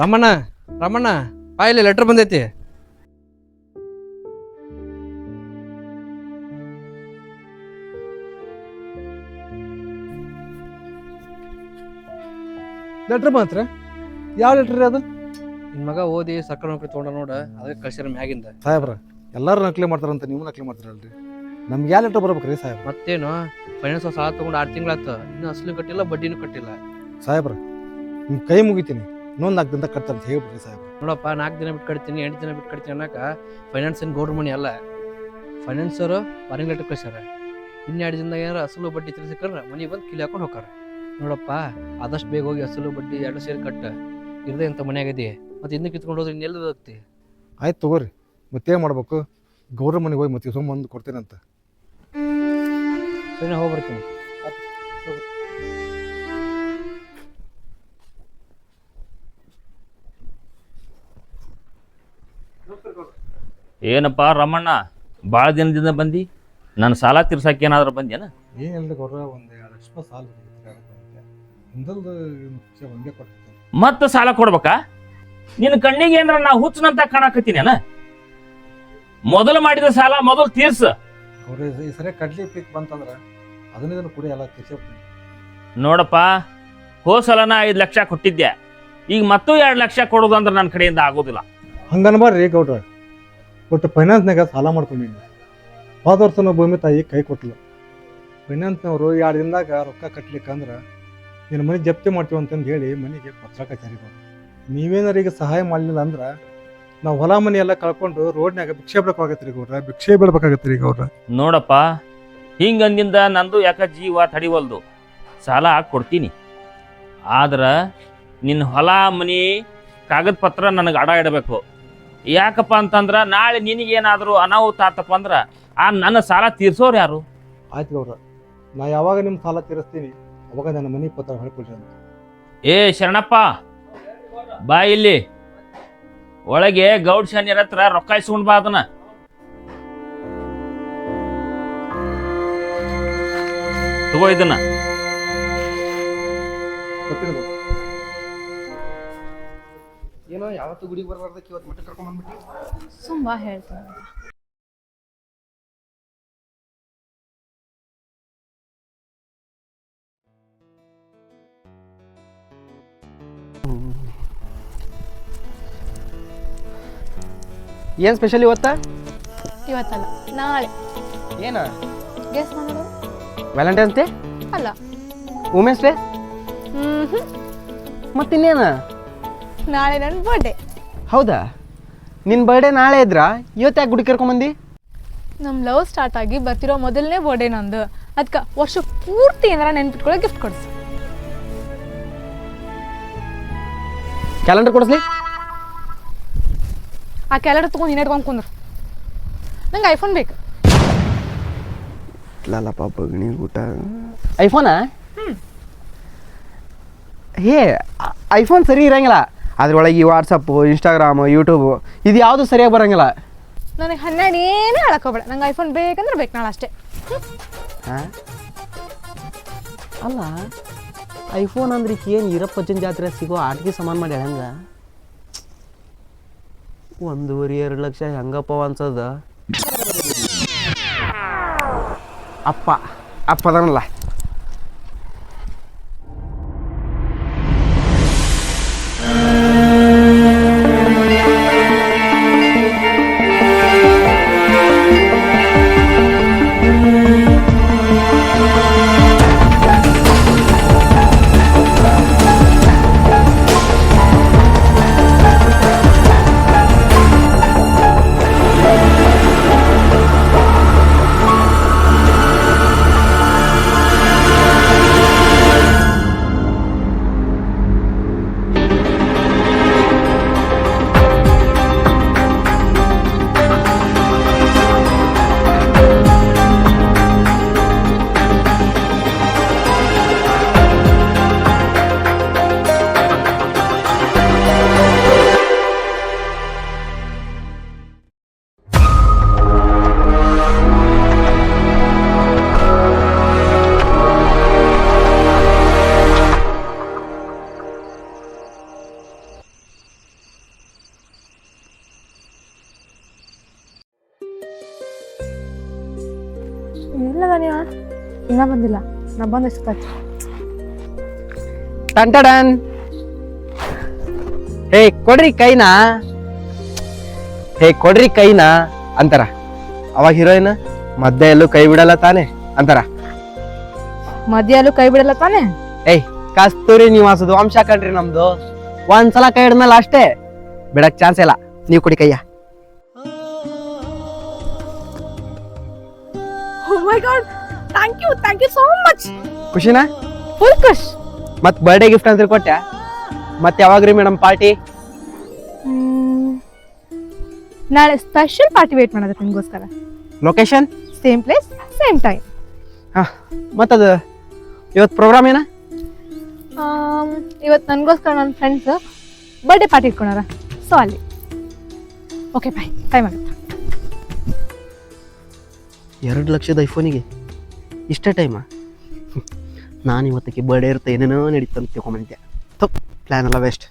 C: ರಮಣ್ಣ, ರಮಣ್ಣ, ಇಲ್ಲಿ ಲೆಟರ್ ಬಂದೈತಿ.
A: ಲೆಟ್ರ್ ಮಾತ್ರ ಯಾವ ಲೆಟ್ರ್ ರೀ ಅದು?
C: ನಿನ್ ಮಗ ಓದಿ ಸರ್ಕಾರ ನೌಕರಿ ತೊಗೊಂಡ ನೋಡ, ಅದಕ್ಕೆ ಕಳ್ಸಿರ ಮ್ಯಾಗಿಂದ.
A: ಸಾಹೇಬ್ರ, ಎಲ್ಲರೂ ನಕಲಿ ಮಾಡ್ತಾರಂತ ನೀವು ನಕಲಿ ಮಾಡ್ತಾರಲ್ರಿ. ನಮ್ಗೆ ಯಾವ ಲೆಟ್ರ್ ಬರ್ಬೇಕ್ರಿ ಸಾಹೇಬ್ರ?
C: ಮತ್ತೇನು, ಫೈನಾನ್ಸ್ ಸಾಲ ತಗೊಂಡು 6 ತಿಂಗಳಾಯ್ತು, ಇನ್ನು ಅಸಲು ಕಟ್ಟಿಲ್ಲ, ಬಡ್ಡಿನೂ ಕಟ್ಟಿಲ್ಲ.
A: ಸಾಹೇಬ್ರ, ನಿಮ್ಮ ಕೈ ಮುಗಿತೀನಿ, ಇನ್ನೊಂದು 4 ದಿನದಾಗ ಕಟ್ತಂತ ಹೇಳ್ಬಿಡ್ರಿ ಸಾಹೇಬ್ರ.
C: ನೋಡಪ್ಪ, 4 ದಿನ ಬಿಟ್ಟು ಕಟ್ತೀನಿ, 8 ದಿನ ಬಿಟ್ಟು ಕಟ್ತೀನಿ ಅನ್ನಕ ಫೈನಾನ್ಸ್ ಏನು ಗೌಡ್ರ ಮನಿ ಅಲ್ಲ. ಫೈನಾನ್ಸರು ವಾರಂಗ್ ಲೆಟರ್ ಕಳ್ಸ್ಯಾರ. ಇನ್ನು 2 ದಿನದಾಗ ಏನಾರ ಅಸಲು ಬಡ್ಡಿ ತಿರ್ಸಿಕ್ರೆ ಮನೆ ಬಂದು ಕಿಲಿ ಹಾಕೊಂಡು ಹೋಗಾರ. ನೋಡಪ್ಪ, ಆದಷ್ಟು ಬೇಗ ಹೋಗಿ ಅಸಲು ಬಡ್ಡಿ 2 ಸೇರಿ ಕಟ್ಟ. ಇರದೆ ಅಂತ ಮನೆಯಾಗದಿ, ಮತ್ತೆ ಇನ್ನೂ ಕಿತ್ಕೊಂಡು ಹೋದ್ರೆ ಇನ್ನೆಲ್ಲ ಹೋಗ್ತಿ.
A: ಆಯ್ತು ತಗೋರಿ, ಮತ್ತೇನು ಮಾಡ್ಬೇಕು? ಗೌಡ್ರ ಮನೆಗೆ ಹೋಗಿ ಮತ್ತೆ ಸುಮ್ಮನೆ ಕೊಡ್ತೇನಂತ.
C: ಸರಿ, ನಾ ಹೋಗ್ಬರ್ತೀನಿ.
E: ಏನಪ್ಪ ರಮಣ್ಣ, ಭಾಳ ದಿನದಿಂದ ಬಂದು ನನ್ನ ಸಾಲ ತೀರ್ಸಕ್ಕೆ ಏನಾದ್ರು ಬಂದೇನ?
A: ಏನಿಲ್ಲ ಗೌಡ್ರ, ಒಂದು 2 ಲಕ್ಷ ರೂಪಾಯಿ ಸಾಲ ಹಿಂದಲ್ದು ಒಂದೇ ಕೊಡ್ತೀನಿ.
E: ಮತ್ತೆ ಸಾಲ ಕೊಡ್ಬೇಕಾ? ನಿನ್ನ ಕಣ್ಣಿಗೆ ಏನಾರ ನಾ ಹುಚ್ಚನಂತ ಕಾಣಕತ್ತೀನೇನ? ಮೊದಲು ಮಾಡಿದ ಸಾಲ ಮೊದಲು ತೀರ್ಸ.
A: ಗೌಡ್ರ, ಈ ಸರಿ ಕಡ್ಲಿ ಪೀಕ್ ಬಂತಂದ್ರೆ ಅದನ್ನ ಕುಡಿ ಎಲ್ಲ ತೀರ್ಸ್ಬಿಡ್ತೀನಿ.
E: ನೋಡಪ್ಪ, ಹೋಸಲನ 5 ಲಕ್ಷ ಕೊಟ್ಟಿದ್ದೆ, ಈಗ ಮತ್ತೂ 2 ಲಕ್ಷ ಕೊಡೋದು ಅಂದ್ರೆ ನನ್ನ ಕಡೆಯಿಂದ ಆಗೋದಿಲ್ಲ.
A: ಹಂಗನ್ಬಾರ್ರಿ ಗೌಡ್ರ, ಒಟ್ಟು ಫೈನಾನ್ಸ್ನಾಗ ಸಾಲ ಮಾಡ್ಕೊಂಡಿನಿ. ಹೋದ ವರ್ಷನೂ ಭೂಮಿ ತಾಯಿ ಕೈ ಕೊಟ್ಟಲು. ಫೈನಾನ್ಸ್ನವರು 2 ದಿನದಾಗ ರೊಕ್ಕ ಕಟ್ಲಿಕ್ಕಂದ್ರೆ ನಿನ್ನ ಮನೆ ಜಪ್ತಿ ಮಾಡ್ತೀವಿ ಅಂತಂದು ಹೇಳಿ ಮನೆಗೆ ಪತ್ರ ಕಚ್ಚಾರಿ. ನೀವೇನಾರ ಈಗ ಸಹಾಯ ಮಾಡಲಿಲ್ಲ ಅಂದ್ರೆ ನಾವು ಹೊಲ ಮನೆ ಎಲ್ಲ ಕಳ್ಕೊಂಡು ರೋಡ್ನಾಗ ಭಿಕ್ಷೆ ಬಿಡಬೇಕಾಗತ್ರಿ ಗೌಡ್ರ, ಭಿಕ್ಷೆ ಬಿಡ್ಬೇಕಾಗತ್ರಿ ಗೌಡ್ರ.
E: ನೋಡಪ್ಪ, ಹಿಂಗಂದಿಂದ ನಂದು ಯಾಕ ಜೀವ ತಡಿವಲ್ದು. ಸಾಲ ಕೊಡ್ತೀನಿ, ಆದ್ರೆ ನಿನ್ನ ಹೊಲ ಮನಿ ಕಾಗದ ಪತ್ರ ನನಗೆ ಅಡ ಇಡಬೇಕು. ಯಾಕಪ್ಪ ಅಂತಂದ್ರೆ ನಾಳೆ ನಿನಗೇನಾದರೂ ಅನಾಹುತ ಆತಪ್ಪ ಅಂದ್ರೆ ಆ ನನ್ನ ಸಾಲ ತೀರ್ಸೋರು ಯಾರು?
A: ಆಯ್ತು ಗೌಡ್ರ, ನಾ ಯಾವಾಗ ನಿಮ್ಮ ಸಾಲ ತೀರಿಸ್ತೀನಿ ಅವಾಗ ನನ್ನ ಮನೆ ಪತ್ರ ಹೇಳ್ಕೊಳ್ರಿ ಅಂತ.
E: ಏ ಶರಣಪ್ಪ, ಬಾ ಇಲ್ಲಿ ಒಳಗೆ. ಗೌಡ್ ಶನಿಯರ ಹತ್ರ ರೊಕ್ಕ ಇಸ್ಕೊಂಡ್ ಬಾ ಅದನ್ನ. ತಗೋ ಇದನ್ನ.
C: ಏನೋ ಯಾವತ್ತು ಗುಡಿಗೆ ಬರಬಾರ್ದಕ್ಕೆ ಇವತ್ತು ಮಟ್ಟ ಕರ್ಕೊಂಡ್ ಬಂದ್ಬಿಟ್ಟು
D: ಸುಮ್ಮ ಹೇಳ್ತೀನಿ.
C: ಏನು ಸ್ಪೆಷಲ್ ಇವತ್ತ?
D: ಇವತ್ತಲ್ಲ, ನಾಳೆ.
C: ಏನ?
D: ಗೆಸ್ ಮಾಡೋದು?
C: ವ್ಯಾಲೆಂಟೈನ್ಸ್ ಡೇ
D: ಅಲ್ಲ,
C: ವುಮೆನ್ಸ್ ಡೇ. ಮತ್ತಿನ್ನೇನ?
D: ನಾಳೆ ನನ್ನ ಬರ್ಡೇ.
C: ಹೌದಾ? ನಿನ್ನ ಬರ್ಡೇ ನಾಳೆ ಇದ್ರ ಇವತ್ತು ಯಾಕೆ ಗುಡಿ ಕರ್ಕೊಂಬಂದಿ?
D: ನಮ್ಮ ಲವ್ ಸ್ಟಾರ್ಟ್ ಆಗಿ ಬರ್ತಿರೋ ಮೊದಲನೇ ಬರ್ಡೇ ನಂದು. ಅದಕ್ಕೆ ವರ್ಷ ಪೂರ್ತಿ ಏನಾರ ನೆನ್ಪಿಟ್ಕೊಳ್ಳೋ ಗಿಫ್ಟ್ ಕೊಡಿಸಿ.
C: ಕ್ಯಾಲೆಂಡರ್ ಕೊಡಿಸ್ಲಿ?
D: ಆ ಕ್ಯಾಲೆಂಡರ್ ತೊಗೊಂಡು ನೀನು ಇಟ್ಕೊಂಡು ಕುಂದ್ರು. ನಂಗೆ ಐಫೋನ್ ಬೇಕು.
C: ಇಲ್ಲ ಪಾಪ ಊಟ ಐಫೋನಾ? ಹೇ, ಐಫೋನ್ ಸರಿ ಇರಂಗಿಲ್ಲ. ಅದ್ರೊಳಗೆ ಈ ವಾಟ್ಸಪ್ಪು ಇನ್ಸ್ಟಾಗ್ರಾಮು ಯೂಟ್ಯೂಬು ಇದು ಯಾವುದು ಸರಿಯಾಗಿ ಬರೋಂಗಿಲ್ಲ.
D: ನನಗೆ 12 ಏನೂ ಹೇಳಕ್ಕೋಬೇಡ, ನಂಗೆ ಐಫೋನ್ ಬೇಕಂದ್ರೆ ಬೇಕು ನಾಳೆ ಅಷ್ಟೇ.
B: ಹಾಂ ಅಲ್ಲ ಐಫೋನ್ ಅಂದ್ರೆ ಏನು ಈರಪ್ಪಜ್ಜನ ಜಾತ್ರೆ ಸಿಗೋ ಆಟಿಗೆ ಸಮಾನ ಮಾಡಿ ಹೆಂಗೆ 1.5-2 ಲಕ್ಷ ಹೆಂಗಪ್ಪ ಅನ್ಸದ.
C: ಅಪ್ಪ ಅದನ್ನಲ್ಲ.
D: ಇಲ್ಲ ನೀವು ಇನ್ನೂ ಬಂದಿಲ್ಲ, ನಾ ಬಂದು ಎಷ್ಟೊತ್ತಾಯ್ತು.
C: ಟನ್ ಹೇ ಕೊಡ್ರಿ ಕೈನಾ ಅಂತಾರ. ಅವಾಗ ಹೀರೋಯಿನ್ ಮಧ್ಯ ಎಲ್ಲೂ ಕೈ ಬಿಡಲ್ಲ ತಾನೆ ಅಂತಾರ.
D: ಮದ್ಯಲ್ಲೂ ಕೈ ಬಿಡಲ್ಲ ತಾನೆ.
C: ಏಯ್ ಕಸ್ತೂರಿ ನಿವಾಸದ ವಂಶ ಕಣ್ರಿ ನಮ್ದು. ಒಂದ್ಸಲ ಕೈ ಹಿಡ್ಮೇಲೆ ಅಷ್ಟೇ ಬಿಡಕ್ ಚಾನ್ಸ್ ಇಲ್ಲ. ನೀವು ಕೊಡಿ ಕೈಯ.
D: Oh my god, thank you so much.
C: ಖುಷಿನಾ?
D: ಫುಲ್ ಖುಷ್.
C: ಮತ್ ಬರ್ಡೇ ಗಿಫ್ಟ್ ಅಂತ ಕೊಟ್ಟೆ. ಮತ್ತೆ ಯಾವಾಗ್ರಿ ಮೇಡಮ್ ಪಾರ್ಟಿ?
D: ನಾಳೆ ಸ್ಪೆಷಲ್ ಪಾರ್ಟಿ ವೇಟ್ ಮಾಡೋದು ನಿಮಗೋಸ್ಕರ.
C: Location?
D: Same place same time.
C: ಹಾ ಮತ್ತದು ಇವತ್ತು ಪ್ರೋಗ್ರಾಮ್ ಏನ?
D: ಇವತ್ತು ನನಗೋಸ್ಕರ ನನ್ನ ಫ್ರೆಂಡ್ಸ್ ಬರ್ಡೇ ಪಾರ್ಟಿ ಇಟ್ಕೊಳಾರ, ಸೊ ಅಲ್ಲಿ. ಓಕೆ ಬಾಯ್, ಟೈಮ್ ಆಗುತ್ತೆ.
C: 2 ಲಕ್ಷದ ಐಫೋನಿಗೆ ಇಷ್ಟೇ ಟೈಮಾ? ನಾನು ಇವತ್ತಿಗೆ ಬರ್ಡೇ ಇರುತ್ತೆ ಏನೇನೋ ನಡೀತಂತ ತಿಳ್ಕೊಂಬಂತೆ. ಪ್ಲ್ಯಾನ್ ಎಲ್ಲ ವೇಸ್ಟ್.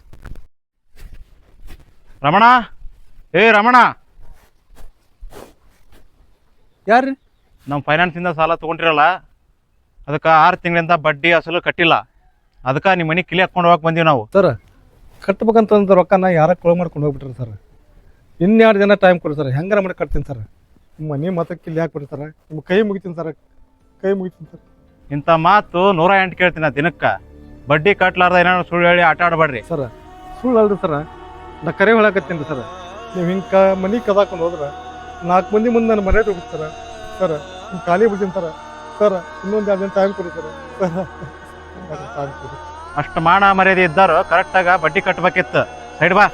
F: ರಮಣ, ರಮಣ,
A: ಯಾರ್ರಿ?
F: ನಮ್ಮ ಫೈನಾನ್ಸಿಂದ ಸಾಲ ತೊಗೊಂಡಿರಲ್ಲ, ಅದಕ್ಕೆ 6 ತಿಂಗಳಿಂದ ಬಡ್ಡಿ ಅಸಲು ಕಟ್ಟಿಲ್ಲ. ಅದಕ್ಕೆ ನಿಮ್ಮ ಮನೆ ಕಿಲಿ ಹಾಕ್ಕೊಂಡು ಹೋಗಕ್ಕೆ ಬಂದೀವಿ ನಾವು.
A: ಸರ್ ಕಟ್ಬೇಕಂತಂದ ರೊಕ್ಕನ ಯಾರ ಕೊಳೆ ಮಾಡ್ಕೊಂಡು ಹೋಗ್ಬಿಟ್ರಿ ಸರ್. 2 ದಿನ ಟೈಮ್ ಕೊಡಿ ಸರ್, ಹೆಂಗಾರ ಮಾಡಿ ಕಟ್ತೀನಿ ಸರ್. ನಿಮ್ಮ ಮನೆ ಮತಕ್ಕೆ ಇಲ್ಲಿ ಹಾಕ್ಬಿಡ್ರಿ ಸರ್, ನಿಮ್ಮ ಕೈ ಮುಗಿತೀನಿ ಸರ್.
F: ಇಂಥ ಮಾತು 108 ಕೇಳ್ತೀನಿ ದಿನಕ್ಕೆ. ಬಡ್ಡಿ ಕಟ್ಲಾರ್ದ ಏನಾದ್ರು ಸುಳ್ಳು ಹೇಳಿ ಆಟ ಆಡಬೇಡ್ರಿ
A: ಸರ್. ಸುಳ್ಳು ಅಲ್ರಿ ಸರ್, ನಾ ಕರೆ ಹೇಳಕತ್ತೀನಿ ರೀ ಸರ್. ನೀವು ಹಿಂಗೆ ಮನೆ ಕದಾಕೊಂಡು ಹೋದ್ರೆ 4 ಮಂದಿ ಮುಂದೆ ನನ್ನ ಮರ್ಯಾದೆ ಹೋಗ್ತಾರೆ ಸರ್. ನಿಮ್ಮ ಖಾಲಿ ಬಿಡ್ತೀನಿ ಸರ್. ಇನ್ನೊಂದು 2 ದಿನ ಟೈಮ್ ಕೊಡಿ ಸರ್. ಟೈಮ್ ಕೊಡಿ.
F: ಅಷ್ಟು ಮಾನ ಮರ್ಯಾದೆ ಇದ್ದಾರು ಕರೆಕ್ಟಾಗ ಬಡ್ಡಿ ಕಟ್ಟಬೇಕಿತ್ತು. ಸೈಡ್ ಬಾ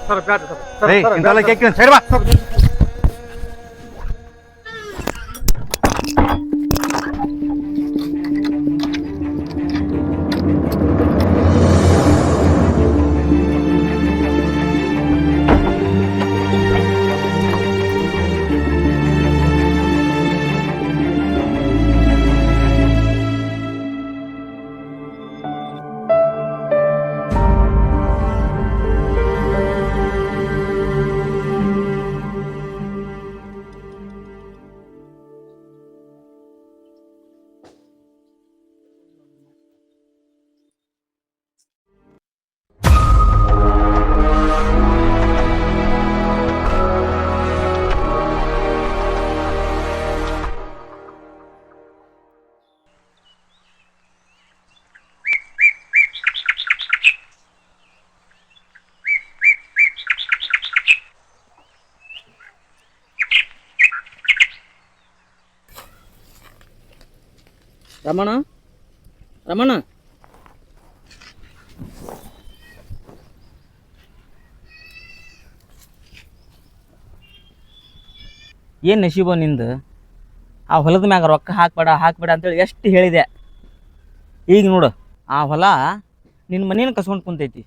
A: ಸರ್, ಬ್ಯಾಡ ಸರ್.
F: ಇಂಥಲ್ಲ ಕೇಳ್ತೀನಿ, ಸೈಡ್ ಬಾ.
B: ರಮಣ, ಏನು ನಶೀಬ ನಿಂದು? ಆ ಹೊಲದ ಮ್ಯಾಗ ರೊಕ್ಕ ಹಾಕ್ಬೇಡ ಅಂತೇಳಿ ಎಷ್ಟು ಹೇಳಿದೆ. ಈಗ ನೋಡು, ಆ ಹೊಲ ನಿನ್ನ ಮನೇನ ಕಸ್ಕೊಂಡು ಕುಂತೈತಿ.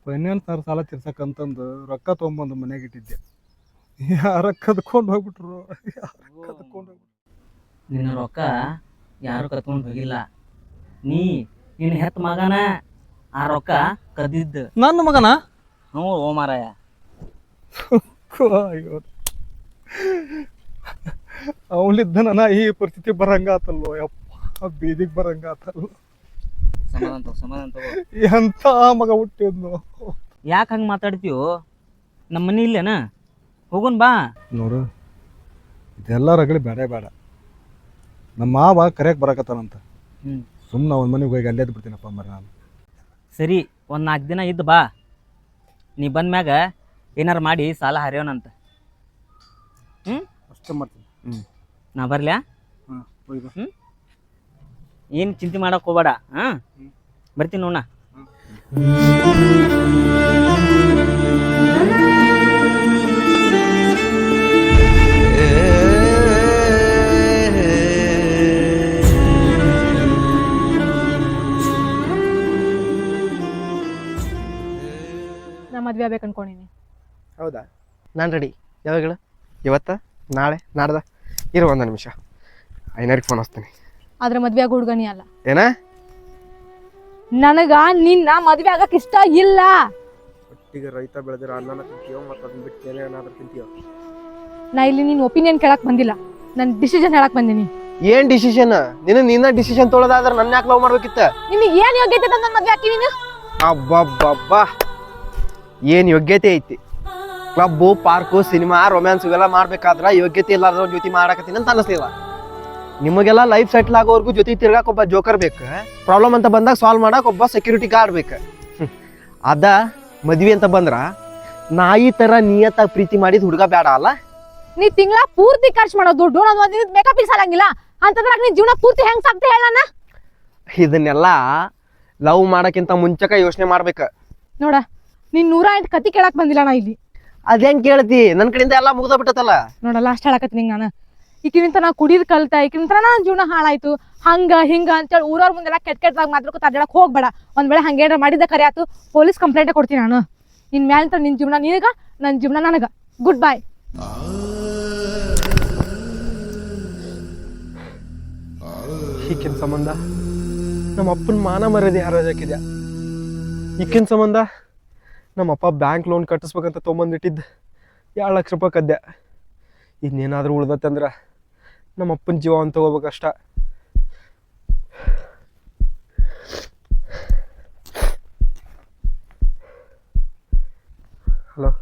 A: ಫೈನಾನ್ಸ್ನವ್ರ ಸಾಲ ತೀರ್ಸಕ್ಕಂತಂದು ರೊಕ್ಕ ತೊಗೊಂಬಂದು ಮನೆಗೆ ಇಟ್ಟಿದ್ದೆ. ಯಾರ ಕದ್ಕೊಂಡು ಹೋಗ್ಬಿಟ್ರು, ಕದ್ಕೊಂಡು
B: ನಿನ್ನ ರೊಕ್ಕ ಯಾರು ಕತ್ಕೊಂಡು ಹೋಗಿಲ್ಲ. ನಿನ್ನ ಹೆತ್ತ ಮಗನ ಆ ರೊಕ್ಕ ಕದ್ದಿದ್ದು.
A: ನನ್ನ ಮಗನ.
B: ಹ್ಞೂ ಓ ಮಾರಾಯ.
A: ಅಯ್ಯೋ, ಅವನಿದ್ದ ನನ್ನ ಈ ಪರಿಸ್ಥಿತಿ ಬರಂಗ ಆತಲ್ವೋ ಯಪ್ಪ, ಬೀದಿಗೆ ಬರಂಗ ಆತಲ್ವ.
B: ಸಮಾಧಾನ ತಗೋ.
A: ಎಂತ ಮಗ ಹುಟ್ಟಿದ್ನು.
B: ಯಾಕೆ ಹಂಗೆ ಮಾತಾಡ್ತೀವೋ? ನಮ್ಮ ಮನೆ ಇಲ್ಲೇನ? ಹೋಗುನ್ ಬಾ.
A: ನೋಡು, ಇದೆಲ್ಲ ರಗಳಿ ಬೇಡ ಬೇಡ. ನಮ್ಮ ಮಾವ ಕರೆಯಕ್ಕೆ ಬರಕತ್ತಾನಂತ. ಸುಮ್ಮನೆ ಒಂದು ಮನೆಗೆ ಹೋಗಿ ಅಲ್ಲೇ ಬಿಡ್ತೀನಪ್ಪ ಮರ ನಾನು.
B: ಸರಿ, ಒಂದು 4 ದಿನ ಇದ್ದು ಬಾ. ನೀ ಬಂದ್ಮ್ಯಾಗ ಏನಾರು ಮಾಡಿ ಸಾಲ ಹರಿಯೋಣಂತ.
A: ಅಷ್ಟೇ ಮಾಡ್ತೀನಿ.
B: ನಾ ಬರ್ಲ್ಯಾ?
A: ಹ್ಞೂ,
B: ಏನು ಚಿಂತೆ ಮಾಡಕ್ಕೆ ಹೋಗ್ಬೇಡ. ಬರ್ತೀನಿ ನೋಡ.
D: ನಾ ಮದ್ವೆ ಆಗ್ಬೇಕು ಅನ್ಕೊಂಡಿನಿ.
C: ಹೌದಾ? ನಾನು ರೆಡಿ. ಯಾವಾಗ ಹೇಳು? ಇವತ್ತ, ನಾಳೆ, ನಾಡ್ದ? ಇರು 1 ನಿಮಿಷ, ಐನರಿಗೆ ಫೋನ್ ಹಚ್ತೀನಿ.
D: ಆದ್ರೆ ಮದ್ವೆ ಆಗೋ ಹುಡ್ಗನಿ ಅಲ್ಲ.
C: ಏನ?
D: ನನಗ ನಿನ್ನ ಮದ್ವೆ ಆಗಕ್ ಇಷ್ಟ ಇಲ್ಲ.
C: ಒಟ್ಟಿಗೆ ರೈತ ಬೆಳೆದಿರೋ ಅನ್ನನ ತಿಂತೀಯೋ ಮತ್ತು ಅದನ್ನ ಬಿಟ್ಟು ಬೇರೆ ಏನಾದ್ರೂ ತಿಂತೀಯೋ?
D: ನಾ ಇಲ್ಲಿ ನಿನ್ನ ಒಪಿನಿಯನ್ ಕೇಳಕ್ ಬಂದಿಲ್ಲ, ನನ್ನ ಡಿಸಿಷನ್ ಹೇಳಕ್ ಬಂದಿನಿ.
C: ಏನ್ ಡಿಸಿಷನ್? ನಿನ್ನ ಡಿಸಿಷನ್ ತೊಗೊಳೋದಾದ್ರೆ ನನ್ನ ಯಾಕೆ ಲವ್ ಮಾಡ್ಬೇಕಿತ್ತ?
D: ನಿನಗೆ ಏನ್ ಯೋಗ್ಯತೆ ನನ್ನ ಮದ್ವೆ ಹಾಕಿ ನೀನು?
C: ಅಬ್ಬಬ್ಬಬ್ಬಾ, ಏನ್ ಯೋಗ್ಯತೆ ಐತಿ? ಕ್ಲಬ್ಬು, ಪಾರ್ಕು, ಸಿನಿಮಾ, ರೊಮ್ಯಾನ್ಸ್ ಇವೆಲ್ಲ ಮಾಡ್ಬೇಕಾದ್ರ ಯೋಗ್ಯತೆ ಇಲ್ಲಾರ್ದವ್ರ ಜೊತೆ ಮಾಡಕತ್ತೀನಿ ಅಂತ ಅನಿಸ್ಲಿಲ್ಲ. ನಿಮಗೆಲ್ಲ ಲೈಫ್ ಸೆಟ್ಲ್ ಆಗೋವರೆಗೂ ಜೊತೆ ತಿರ್ಗಾಕ ಒಬ್ಬ ಜೋಕರ್ ಬೇಕು. ಪ್ರಾಬ್ಲಮ್ ಅಂತ ಬಂದಾಗ ಸಾಲ್ವ್ ಮಾಡಕ್ ಒಬ್ಬ ಸೆಕ್ಯೂರಿಟಿ ಗಾರ್ಡ್ ಬೇಕು. ಅದ ಮದ್ವಿ ಅಂತ ಬಂದ್ರ ನಾಯಿ ತರ ನಿಯತ್ತಾಗಿ ಪ್ರೀತಿ ಮಾಡಿದ ಹುಡುಗ ಬೇಡ ಅಲ್ಲ?
D: ನೀ ತಿಂಗಳ ಪೂರ್ತಿ ಖರ್ಚು ಮಾಡೋ ದುಡ್ಡು ನಾನು ಒಂದ್ ಮೇಕಪ್ ಸಾಲಂಗಿಲ್ಲ ಅಂತಂದ್ರೆ ನೀನ್ ಜೀವನ ಪೂರ್ತಿ ಹೆಂಗ್ ಸಾಕ್ತಿ ಹೇಳಣ್ಣ?
C: ಇದನ್ನೆಲ್ಲ ಲವ್ ಮಾಡಕ್ಕಿಂತ ಮುಂಚಕ ಯೋಚನೆ ಮಾಡ್ಬೇಕ.
D: ನೋಡ, ನೀನ್ 108 ಕತಿ ಕೇಳಕ್ ಬಂದಿಲ್ಲ ನಾ ಇಲ್ಲಿ.
C: ಅದೇನ್ ಕೇಳ್ತಿ? ನನ್ ಕಡೆಯಿಂದ ಎಲ್ಲ ಮುಗ್ದ ಬಿಟ್ಟತಲ್ಲ.
D: ನೋಡಲ್ಲ, ಅಷ್ಟ್ ಹೇಳಕತ್ತೀನಿ ನಾನು. ಈಕಿನಿಂತ ನಾ ಕುಡಿದ್ ಕಲ್ತ, ಈಕಿನಿಂತ ನನ್ನ ಜೀವನ ಹಾಳಾಯ್ತು, ಹಂಗ ಹಿಂಗ ಅಂತೇಳಿ ಊರವ್ರ ಮುಂದೆಲ್ಲ ಕೆಟ್ಟದಾಗ ಮಾತಾಡ್ಕೊ ಅಡ್ಡಾಡಕ್ ಹೋಗ್ಬೇಡ. ಒಂದ್ ವೇಳೆ ಹಂಗೇನಾರ ಮಾಡಿದ್ದ ಕರೆ ಆತು, ಪೊಲೀಸ್ ಕಂಪ್ಲೇಂಟ್ ಕೊಡ್ತೀನಿ ನಾನು. ನಿನ್ ಮ್ಯಾಲಿಂತ ನಿನ್ ಜೀವನ ನಿನಗ, ನನ್ ಜೀವನ ನನಗ. ಗುಡ್ ಬಾಯ್.
C: ಈಕಿನ ಸಂಬಂಧ ನಮ್ಮ ಅಪ್ಪನ ಮಾನ ಮರ್ಯಾದೆ ಹರಾಜಾಕಿದ್ಯಾ. ಈಕಿನ ಸಂಬಂಧ ನಮ್ಮಪ್ಪ ಬ್ಯಾಂಕ್ ಲೋನ್ ಕಟ್ಟಿಸ್ಬೇಕಂತ ತೊಗೊಂಬಂದಿಟ್ಟಿದ್ದ 2 ಲಕ್ಷ ರೂಪಾಯಿ ಕದ್ದೆ. ಇನ್ನೇನಾದ್ರೂ ಉಳ್ದತ್ತಂದ್ರ ನಮ್ಮಪ್ಪನ ಜೀವ ಅಂತ ಹೋಗ್ಬೇಕಷ್ಟ. ಹಲೋ,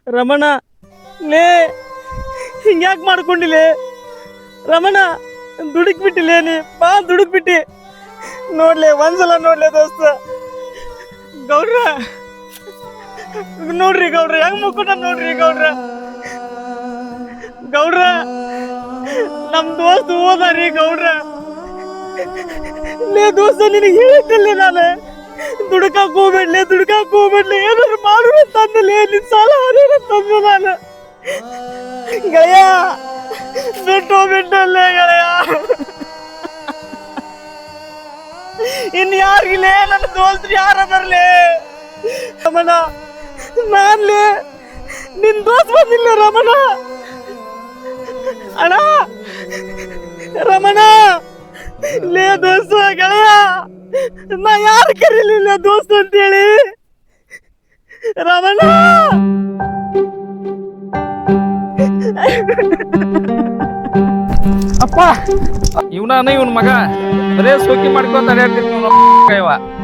B: ರಮಣ, ಲೇ ಹಿಂಗ್ಯಾಕೆ ಮಾಡ್ಕೊಂಡಿಲ್ಲ ರಮಣ? ದುಡುಕ್ ಬಿಟ್ಟಿಲ್ಲ ನೀ, ಬಾ ದುಡುಕ್ ಬಿಟ್ಟಿ. ನೋಡ್ಲೆ, ಒಂದ್ಸಲ ನೋಡ್ಲೆ ದೋಸ್ತ. ಗೌಡ್ರ ನೋಡ್ರಿ, ಗೌಡ್ರ ಹೆಂಗ್ ಮುಕ್ಕುಟ ನೋಡ್ರಿ. ಗೌಡ್ರ ನಮ್ ದೋಸ್ತ ಹೋದಾರಿ ಗೌಡ್ರ. ಲೇ ದೋಸ್ತ, ನಿನಗೆ ಹೇಳಿಟ್ಟಿಲ್ಲ ನಾನು, ದುಡ್ಕಾಕ್ ಹೋಗ್ಬೇಡ್ಲೆ, ಏನಾದ್ರು ಮಾಡು ಅಂತಂದಲೇ. ನಿನ್ ಸಾಲ ತಂದು ನಾನು ಗೆಳೆಯ ಬಿಟ್ಟಲ್ಲೇ ಗೆಳೆಯ. ಇನ್ ಯಾರಿಗಿಲ್ಲ ನನ್ನ ದೋಸ್ತ್ರು ಯಾರದರ್ಲೆ? ರಮಣ, ನಾನ್ಲೇ ನಿನ್ ದೋಸ್ತ್ ಬಂದಿಲ್ಲ ರಮಣ. ಅಣ್ಣ ರಮಣ, ಲೇ ದೋಸ್ತ ಗೆಳೆಯ, ನಾ ಯಾರು ಕರೀಲಿಲ್ಲ ದೋಸ್ತ ಅಂತೇಳಿ. ರಮಣ,
C: ಅಪ್ಪ
E: ಇವನ ಮಗ ಬರೇ ಸೋಕಿ ಮಾಡ್ಕೊಂತ ಅಡ್ಯಾಡ್ತಿರ್ತೀವಿ ನಾವು.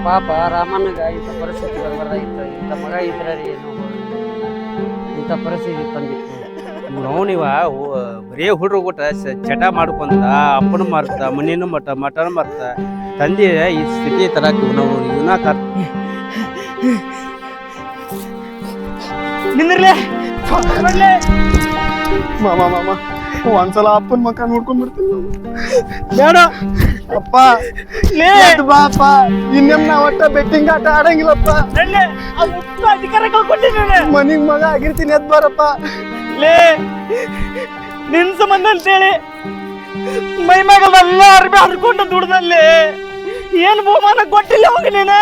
G: ಪಾಪ ರಾಮಣ್ಣಗ ಇಂಥ ಪರಿಸ್ಥಿತಿ ಬರಬಾರ್ದಾಗಿತ್ತು. ಇಂಥ ಮಗ ಇದ್ರೆ ಏನು ಇಂಥ ಪರಿಸ್ಥಿತಿ ತಂದಿತ್ತು.
H: ನೋಡಿವ ಬರೇ ಹುಡ್ರು ಊಟ ಚಟ ಮಾಡ್ಕೊಂತ ಅಪ್ಪನ ಮಾರ್ತ, ಮನೇನು ಮಟನ ಮಾರ್ತ ತಂದೆ ಈ ಸ್ಥಿತಿ ತರಕ ಇವನ ನಿಂದ್ರಲೇ
C: ಮಾಮ ಮಾಮ ಒಂದ್ಸಲ ಅಪ್ಪನ ಮಕ್ಕ ನೋಡ್ಕೊಂಡ್ ಬರ್ತೀನಿ
H: ಬೇಡ
C: ಅಪ್ಪ ಎದ್ದು ಬಾ ಅಪ್ಪ ಇನ್ನೇಮ್ ನಾ ಒಟ್ಟ ಬೆಟ್ಟಿಂಗ್ ಆಟ ಆಡಂಗಿಲ್ಲಪ್ಪ
H: ಅಧಿಕಾರ ಕಳ್ಕೊಂಡಿದ್ದೇನೆ
C: ಮನಿಗ್ ಮಗ ಆಗಿರ್ತೀನಿ ಎದ್ ಬಾರಪ್ಪ
H: ಲೇ ನಿನ್ ಸಂಬಂಧ ಅಂತೇಳಿ ಮೈ ಮ್ಯಾಗಲ್ಲ ಅರ್ಬಿ ಹರ್ಕೊಂಡು ದುಡ್ದಲ್ಲಿ ಏನ್ ಬಹುಮಾನ ಕೊಟ್ಟಿಲ್ಲ ಹೋಗಿ ನೀನ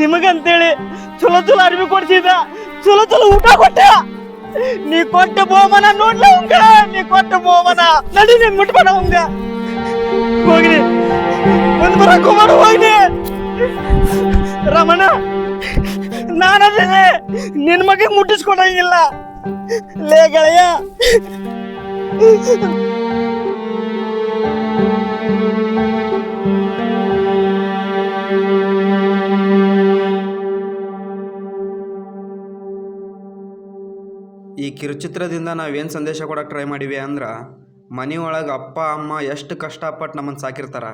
H: ನಿಮಗಂತೇಳಿ ಚಲೋ ಚಲೋ ಅರ್ಬಿ ಕೊಡ್ಸಿದ ಚಲೋ ಚಲೋ ಊಟ ಕೊಟ್ಟೆ ನೀ ಕೊಟ್ಟ ಬಹುಮಾನ ನೋಡ್ಲ ಅವಂಗ ನೀ ಕೊಟ್ಟ ಬಹುಮಾನ ನಡಿ ನೀನ್ ಮುಟ್ಬೇಡ ಅವಂಗ ಹೋಗ್ರಿ ಮುಂದ್ ಬರಕ್ ಹೋಗ್ಬೇಡ ಹೋಗ್ರಿ ರಮಣ ನಾನದೇನೆ ನಿನ್ ಮಗ ಮುಟ್ಟಿಸ್ಕೊಡಂಗಿಲ್ಲ ಲೇ ಗೆಳೆಯ
I: ಈ ಕಿರುಚಿತ್ರದಿಂದ ನಾವೇನು ಸಂದೇಶ ಕೊಡೋಕೆ ಟ್ರೈ ಮಾಡೀವಿ ಅಂದ್ರೆ ಮನೆ ಒಳಗೆ ಅಪ್ಪ ಅಮ್ಮ ಎಷ್ಟು ಕಷ್ಟಪಟ್ಟು ನಮ್ಮನ್ನು ಸಾಕಿರ್ತಾರೆ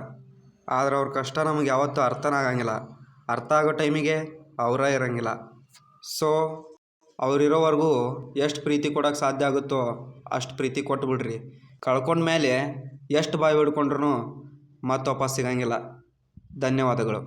I: ಆದ್ರೆ ಅವ್ರ ಕಷ್ಟ ನಮಗೆ ಯಾವತ್ತೂ ಅರ್ಥನೇ ಆಗಂಗಿಲ್ಲ. ಅರ್ಥ ಆಗೋ ಟೈಮಿಗೆ ಅವರೇ ಇರೋಂಗಿಲ್ಲ. ಸೊ ಅವರಿರೋವರೆಗೂ ಎಷ್ಟು ಪ್ರೀತಿ ಕೊಡೋಕ್ಕೆ ಸಾಧ್ಯ ಆಗುತ್ತೋ ಅಷ್ಟು ಪ್ರೀತಿ ಕೊಟ್ಬಿಡ್ರಿ. ಕಳ್ಕೊಂಡ್ಮೇಲೆ ಎಷ್ಟು ಬಾಯಿ ಹಿಡ್ಕೊಂಡ್ರೂ ಮತ್ತೆ ವಾಪಸ್ ಸಿಗಂಗಿಲ್ಲ. ಧನ್ಯವಾದಗಳು.